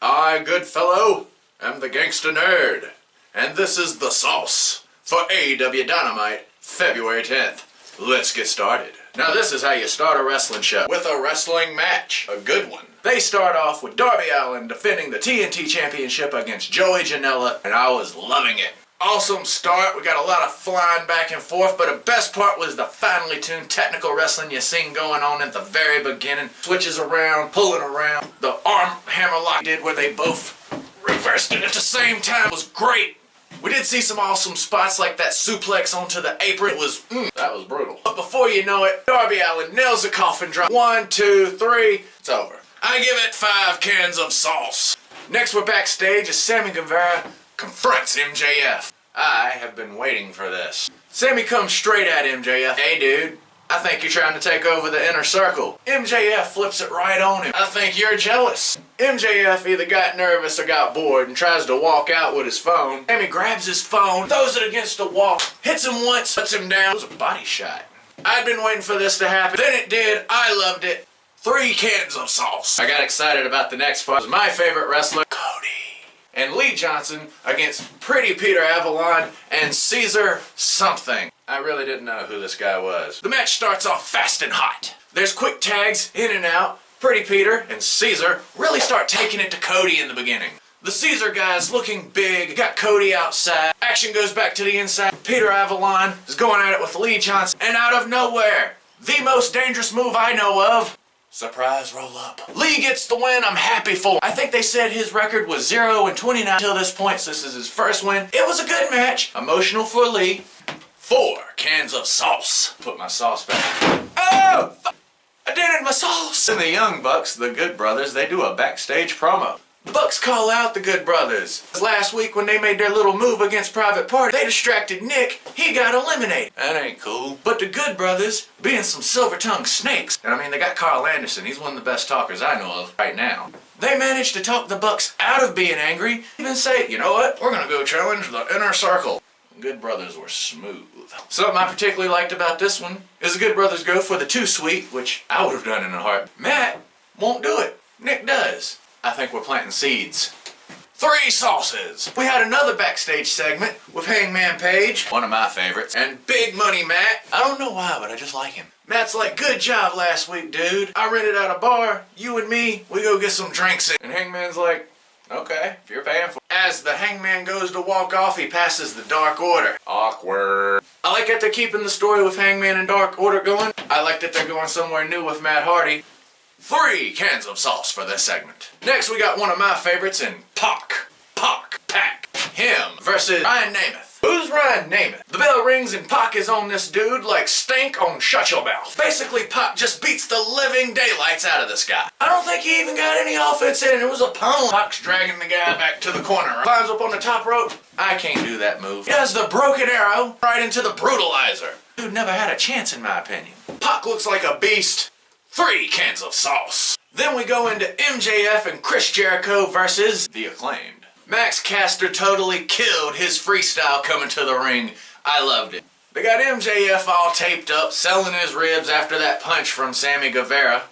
I, good fellow, am the gangsta nerd, and this is the sauce for AEW Dynamite, February 10th. Let's get started. Now this is how you start a wrestling show, with a wrestling match, a good one. They start off with Darby Allin defending the TNT Championship against Joey Janela, and I was loving it. Awesome start, we got a lot of flying back and forth, but the best part was the finely tuned technical wrestling you seen going on at the very beginning. Switches around, pulling around, the arm hammer lock did where they both reversed it at the same time. It was great. We did see some awesome spots like that suplex onto the apron. It was, that was brutal. But before you know it, Darby Allin nails the coffin drop. 1, 2, 3, it's over. I give it 5 cans of sauce. Next we're backstage as Sammy Guevara confronts MJF. I have been waiting for this. Sammy comes straight at MJF. Hey dude, I think you're trying to take over the inner circle. MJF flips it right on him. I think you're jealous. MJF either got nervous or got bored and tries to walk out with his phone. Sammy grabs his phone, throws it against the wall, hits him once, puts him down. It was a body shot. I'd been waiting for this to happen. Then it did. I loved it. 3 cans of sauce. I got excited about the next part. It was my favorite wrestler, Cody. And Lee Johnson against Pretty Peter Avalon and Caesar something. I really didn't know who this guy was. The match starts off fast and hot. There's quick tags in and out. Pretty Peter and Caesar really start taking it to Cody in the beginning. The Caesar guy's looking big, got Cody outside. Action goes back to the inside. Peter Avalon is going at it with Lee Johnson. And out of nowhere, the most dangerous move I know of, surprise roll up. Lee gets the win. I'm happy for him. I think they said his record was 0-29 till this point, so this is his first win. It was a good match. Emotional for Lee. 4 cans of sauce. Put my sauce back. Oh! I did it, my sauce! And the Young Bucks, the Good Brothers, they do a backstage promo. The Bucks call out the Good Brothers. Last week when they made their little move against Private Party, they distracted Nick. He got eliminated. That ain't cool. But the Good Brothers, being some silver-tongued snakes, and I mean, they got Carl Anderson. He's one of the best talkers I know of right now. They managed to talk the Bucks out of being angry, even say, you know what, we're gonna go challenge the Inner Circle. The Good Brothers were smooth. Something I particularly liked about this one is the Good Brothers go for the too sweet, which I would have done in a heart. Matt won't do it. Nick does. I think we're planting seeds. 3 sauces. We had another backstage segment with Hangman Page, one of my favorites, and Big Money Matt. I don't know why, but I just like him. Matt's like, good job last week, dude. I rented out a bar. You and me, we go get some drinks in. And Hangman's like, okay, if you're paying for it. As the Hangman goes to walk off, he passes the Dark Order. Awkward. I like that they're keeping the story with Hangman and Dark Order going. I like that they're going somewhere new with Matt Hardy. 3 cans of sauce for this segment. Next we got one of my favorites in Pac. Him versus Ryan Namath. Who's Ryan Namath? The bell rings and Pac is on this dude like Stink on Shut Your Mouth. Basically Pac just beats the living daylights out of this guy. I don't think he even got any offense in. It was a pummel. Pac's dragging the guy back to the corner. Climbs up on the top rope. I can't do that move. He does the broken arrow right into the brutalizer. Dude never had a chance in my opinion. Pac looks like a beast. 3 cans of sauce. Then we go into MJF and Chris Jericho versus The Acclaimed. Max Caster totally killed his freestyle coming to the ring. I loved it. They got MJF all taped up, selling his ribs after that punch from Sammy Guevara.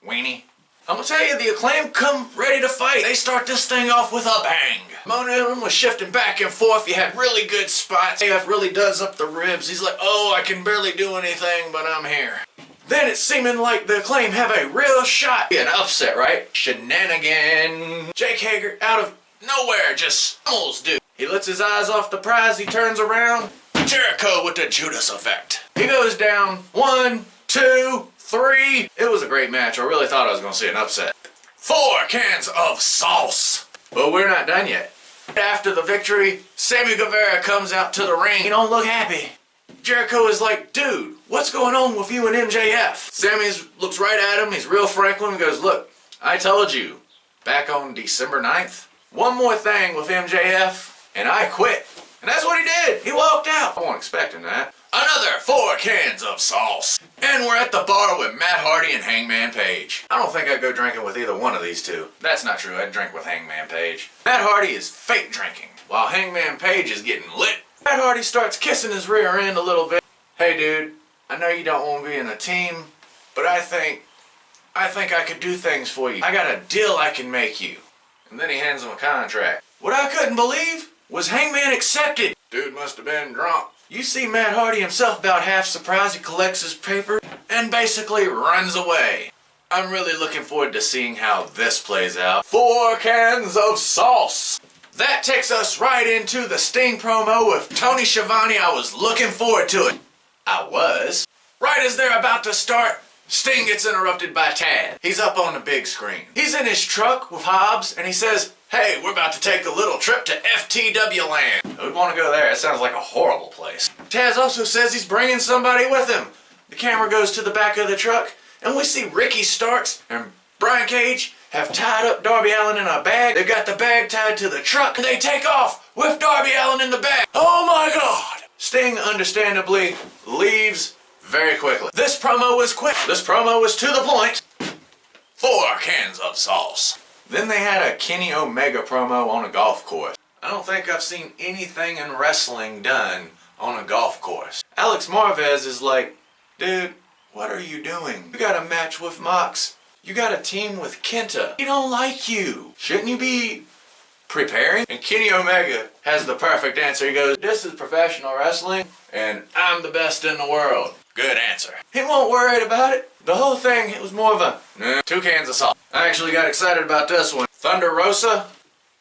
Weenie. I'm gonna tell you, The Acclaimed come ready to fight. They start this thing off with a bang. Momentum was shifting back and forth. You had really good spots. MJF really does up the ribs. He's like, oh, I can barely do anything, but I'm here. Then it's seeming like the Acclaim have a real shot. Be an upset, right? Shenanigan. Jake Hager out of nowhere just almost dude. He lets his eyes off the prize. He turns around. Jericho with the Judas effect. He goes down. 1, 2, 3. It was a great match. I really thought I was going to see an upset. 4 cans of sauce. But we're not done yet. After the victory, Sammy Guevara comes out to the ring. He don't look happy. Jericho is like, dude, what's going on with you and MJF? Sammy looks right at him. He's real Franklin and goes, look, I told you back on December 9th, one more thing with MJF and I quit. And that's what he did. He walked out. I wasn't expecting that. Another 4 cans of sauce. And we're at the bar with Matt Hardy and Hangman Page. I don't think I'd go drinking with either one of these two. That's not true. I'd drink with Hangman Page. Matt Hardy is fake drinking, while Hangman Page is getting lit. Matt Hardy starts kissing his rear end a little bit. Hey dude, I know you don't want to be in a team, but I think I could do things for you. I got a deal I can make you. And then he hands him a contract. What I couldn't believe was Hangman accepted. Dude must have been drunk. You see Matt Hardy himself about half surprised. He collects his paper and basically runs away. I'm really looking forward to seeing how this plays out. 4 cans of sauce. That takes us right into the Sting promo with Tony Schiavone. I was looking forward to it. I was. Right as they're about to start, Sting gets interrupted by Taz. He's up on the big screen. He's in his truck with Hobbs and he says, "Hey, we're about to take a little trip to FTW land." Who'd want to go there? It sounds like a horrible place. Taz also says he's bringing somebody with him. The camera goes to the back of the truck and we see Ricky Starks and Brian Cage have tied up Darby Allin in a bag. They've got the bag tied to the truck and they take off with Darby Allin in the bag. Oh my God! Sting understandably leaves very quickly. This promo was quick. This promo was to the point. 4 cans of sauce. Then they had a Kenny Omega promo on a golf course. I don't think I've seen anything in wrestling done on a golf course. Alex Marvez is like, dude, what are you doing? You got a match with Mox. You got a team with Kenta. He don't like you. Shouldn't you be preparing? And Kenny Omega has the perfect answer. He goes, this is professional wrestling and I'm the best in the world. Good answer. He won't worry about it. The whole thing, it was more of a, nah, 2 cans of salt. I actually got excited about this one. Thunder Rosa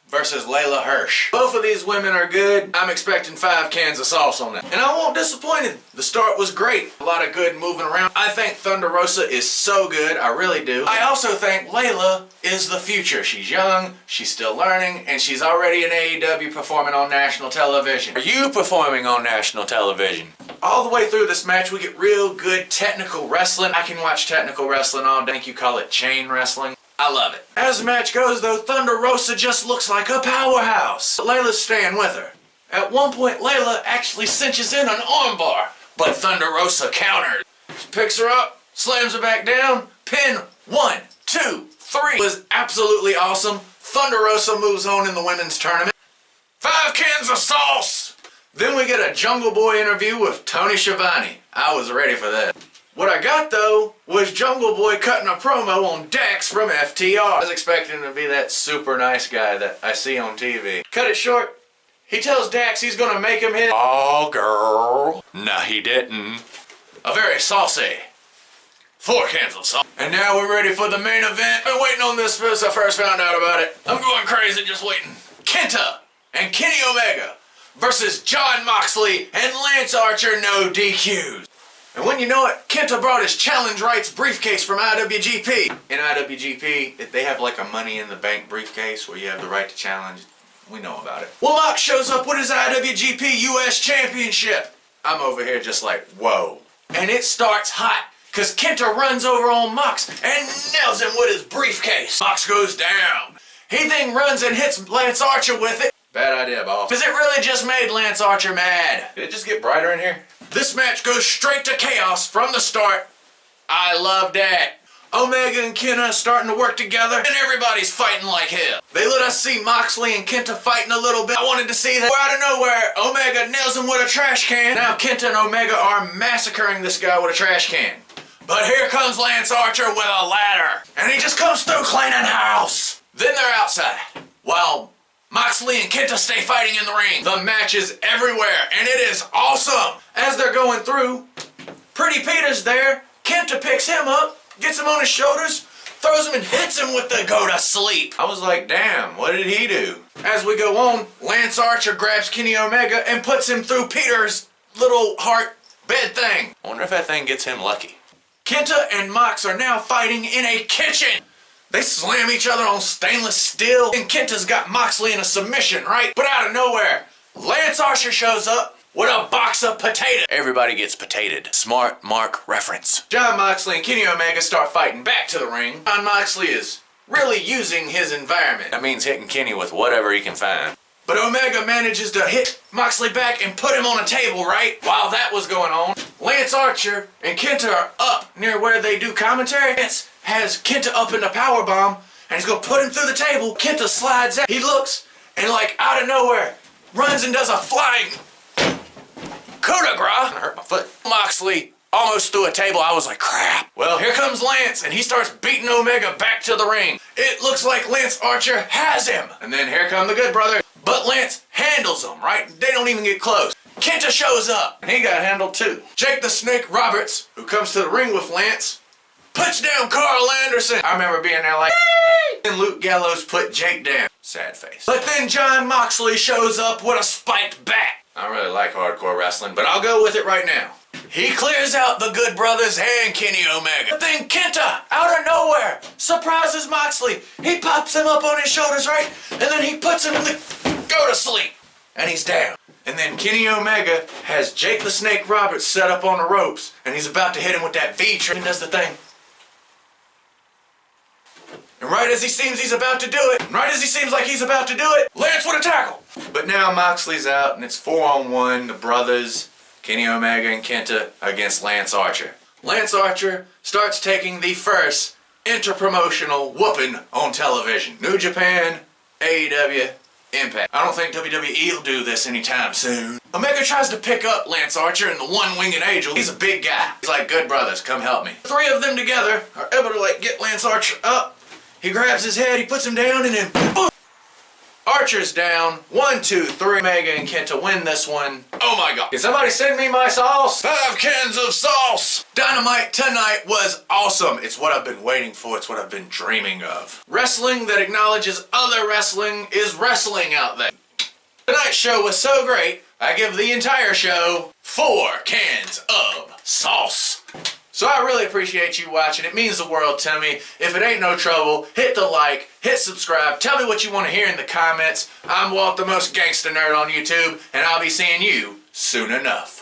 versus Layla Hirsch. Both of these women are good. I'm expecting 5 cans of sauce on that. And I won't disappointed. The start was great. A lot of good moving around. I think Thunder Rosa is so good. I really do. I also think Layla is the future. She's young, she's still learning, and she's already in AEW performing on national television. Are you performing on national television? All the way through this match, we get real good technical wrestling. I can watch technical wrestling all day. I think you call it chain wrestling. I love it. As the match goes though, Thunder Rosa just looks like a powerhouse. Layla's staying with her. At one point, Layla actually cinches in an armbar, but Thunder Rosa counters. She picks her up, slams her back down, pin 1, 2, 3. It was absolutely awesome. Thunder Rosa moves on in the women's tournament. 5 cans of sauce! Then we get a Jungle Boy interview with Tony Schiavone. I was ready for that. What I got though was Jungle Boy cutting a promo on Dax from FTR. I was expecting him to be that super nice guy that I see on TV. Cut it short. He tells Dax he's gonna make him hit. Oh girl. No, he didn't. A very saucy 4 cans of sauce. And now we're ready for the main event. I've been waiting on this since I first found out about it. I'm going crazy just waiting. Kenta and Kenny Omega versus Jon Moxley and Lance Archer, no DQs. And when you know it, Kenta brought his challenge rights briefcase from IWGP. In IWGP, they have like a Money in the Bank briefcase where you have the right to challenge. We know about it. Well, Mox shows up with his IWGP US Championship. I'm over here just like, whoa. And it starts hot, because Kenta runs over on Mox and nails him with his briefcase. Mox goes down. He then runs and hits Lance Archer with it. Bad idea, boss. Because it really just made Lance Archer mad. Did it just get brighter in here? This match goes straight to chaos from the start. I love that. Omega and Kenta starting to work together and everybody's fighting like hell. They let us see Moxley and Kenta fighting a little bit. I wanted to see that. Out of nowhere, Omega nails him with a trash can. Now Kenta and Omega are massacring this guy with a trash can. But here comes Lance Archer with a ladder. And he just comes through cleaning house. Then they're outside. While Moxley and Kenta stay fighting in the ring. The match is everywhere, and it is awesome. As they're going through, Pretty Peter's there. Kenta picks him up, gets him on his shoulders, throws him and hits him with the go to sleep. I was like, damn, what did he do? As we go on, Lance Archer grabs Kenny Omega and puts him through Peter's little heart bed thing. I wonder if that thing gets him lucky. Kenta and Mox are now fighting in a kitchen. They slam each other on stainless steel, and Kenta's got Moxley in a submission, right? But out of nowhere, Lance Archer shows up with a box of potatoes. Everybody gets potatoed. Smart Mark reference. Jon Moxley and Kenny Omega start fighting back to the ring. Jon Moxley is really using his environment. That means hitting Kenny with whatever he can find. But Omega manages to hit Moxley back and put him on a table, right? While that was going on, Lance Archer and Kenta are up near where they do commentary. Lance has Kenta up in the powerbomb, and he's gonna put him through the table. Kenta slides out. He looks, and like out of nowhere, runs and does a flying coup de grace. I hurt my foot. Moxley almost through a table. I was like, crap. Well, here comes Lance, and he starts beating Omega back to the ring. It looks like Lance Archer has him. And then here come the Good Brothers. But Lance handles them, right? They don't even get close. Kenta shows up, and he got handled too. Jake the Snake Roberts, who comes to the ring with Lance, puts down Carl Anderson. I remember being there like, hey! And Luke Gallows put Jake down. Sad face. But then Jon Moxley shows up with a spiked bat. I don't really like hardcore wrestling, but I'll go with it right now. He clears out the Good Brothers and Kenny Omega. But then Kenta, out of nowhere, surprises Moxley. He pops him up on his shoulders, right? And then he puts him in the go to sleep. And he's down. And then Kenny Omega has Jake the Snake Roberts set up on the ropes. And he's about to hit him with that V-trigger and does the thing. And right as he seems he's about to do it, Lance with a tackle. But now Moxley's out and it's 4-on-1, the brothers, Kenny Omega and Kenta against Lance Archer. Lance Archer starts taking the first interpromotional whooping on television. New Japan, AEW, Impact. I don't think WWE will do this anytime soon. Omega tries to pick up Lance Archer and the one-winged angel. He's a big guy. He's like, Good Brothers, come help me. The three of them together are able to like get Lance Archer up. He grabs his head, he puts him down, and then boom! Archer's down. 1, 2, 3. Omega and Kenta win this one. Oh my god. Can somebody send me my sauce? 5 cans of sauce! Dynamite tonight was awesome. It's what I've been waiting for. It's what I've been dreaming of. Wrestling that acknowledges other wrestling is wrestling out there. Tonight's show was so great, I give the entire show 4 cans of sauce. So I really appreciate you watching. It means the world to me. If it ain't no trouble, hit the like, hit subscribe, tell me what you want to hear in the comments. I'm Walt, the most gangsta nerd on YouTube, and I'll be seeing you soon enough.